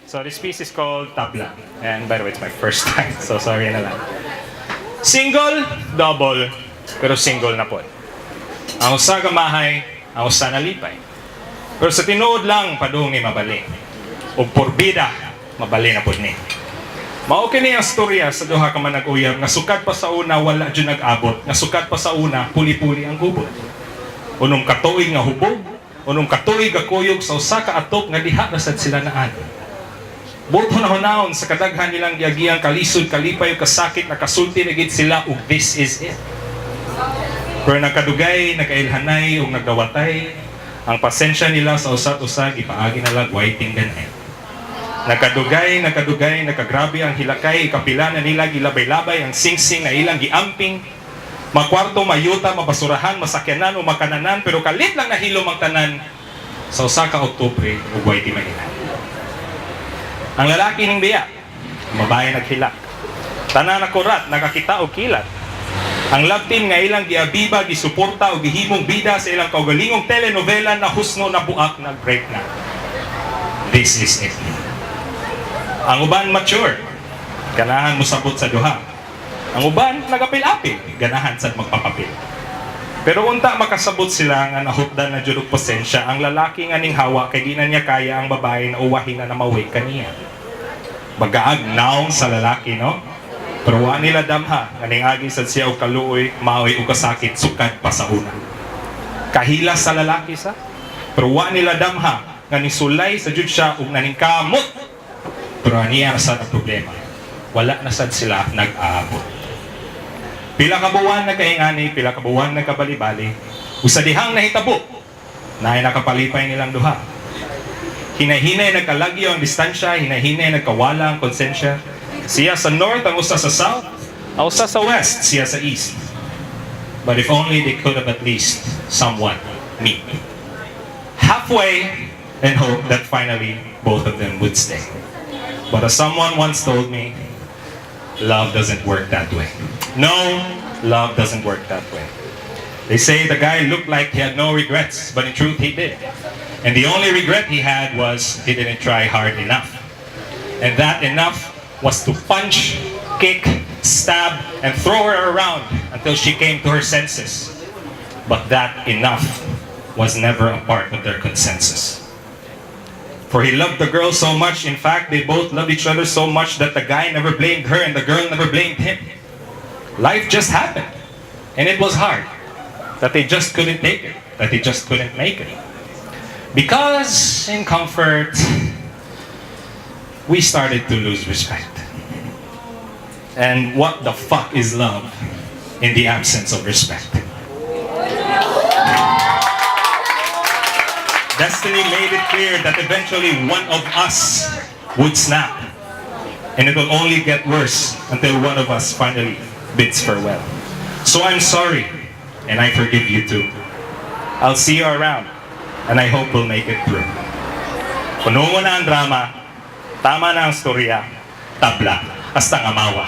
So this piece is called Tabla. And by the way, it's my first time. So sorry na lang. Single, double, pero single na po. Ang usa ka mahay, ang usa na lipay. Pero sa tinuod lang, padung ni mabali. O porbida, mabali na po ni. Mao kini ang storya sa duha ka manag-uyab nga sukat pa sa una wala jud nag-abot, nga sukat pa sa una puli-puli ang gubot. Unong katuig nga hubog, unong katuig nga kuyog sa usa ka atok nga diha na sad sila naan. Buto na hunahon sa kadaghan nilang giagiyang kalisod, kalipay ug kasakit na kasulti na gid sila ug this is it. Pero nagkadugay, nagkailhanay ug nagdawatay, ang pasensya nila sa usa-usa gipaagi na lang waiting ganay. Nagkadugay, nagkagrabe ang hilakay, kapila na nila gilabay-labay ang singsing na ilang giamping, makwarto, mayuta, mabasurahan, masakyanan o makananan, pero kalit lang nahilo ang tanan sa usa ka Oktubre ug way di mainan. Ang lalaki ning biya, ang babae naghilak. Tanan nakurat, nakakita og kilat. Ang love team nga ilang giabiba, gisuporta o gihimong bida sa ilang kaugalingong telenovela na husno na buak nag-break na. This is it. Ang uban mature, ganahan mo sabot sa duha. Ang uban nagapil-apil, ganahan sad magpapapil. Pero unta makasabot sila nga nahutdan na jud og pasensya, ang lalaki nga ning hawa kay di na niya kaya ang babae na uwahin na namaway kaniya. Bagaag naong sa lalaki, no? Pero wa nila damha nga ning agi sad siya og kaluoy, maoy og kasakit sukad pa sa una. Kahilas sa lalaki sa, pero wa nila damha nga ning sulay sa jud siya ug naning kamot. Pero aniya na sad ang problema. Wala na sad sila nag-aabot. Pila ka buwan nagkaingani, pila ka buwan nagkabali-bali. Usa dihang nahitabo, naay nakapalipay nilang duha. Hinay-hinay nagkalagyo ang distansya, hinay-hinay nagkawala ang konsensya. Siya sa north, ang usa sa south, ang usa sa west, siya sa east. But if only they could have at least somewhat meet. Halfway, and hope that finally both of them would stay. But as someone once told me, love doesn't work that way. No, love doesn't work that way. They say the guy looked like he had no regrets, but in truth he did. And the only regret he had was he didn't try hard enough. And that enough was to punch, kick, stab, and throw her around until she came to her senses. But that enough was never a part of their consensus. For he loved the girl so much, in fact, they both loved each other so much that the guy never blamed her and the girl never blamed him. Life just happened. And it was hard. That they just couldn't take it. That they just couldn't make it. Because, in comfort, we started to lose respect. And what the fuck is love in the absence of respect? Destiny made it clear that eventually one of us would snap. And it will only get worse until one of us finally bids farewell. So I'm sorry, and I forgive you too. I'll see you around, and I hope we'll make it through. Puno mo na ang drama, tama na ang storya, tabla, hasta ang amawa.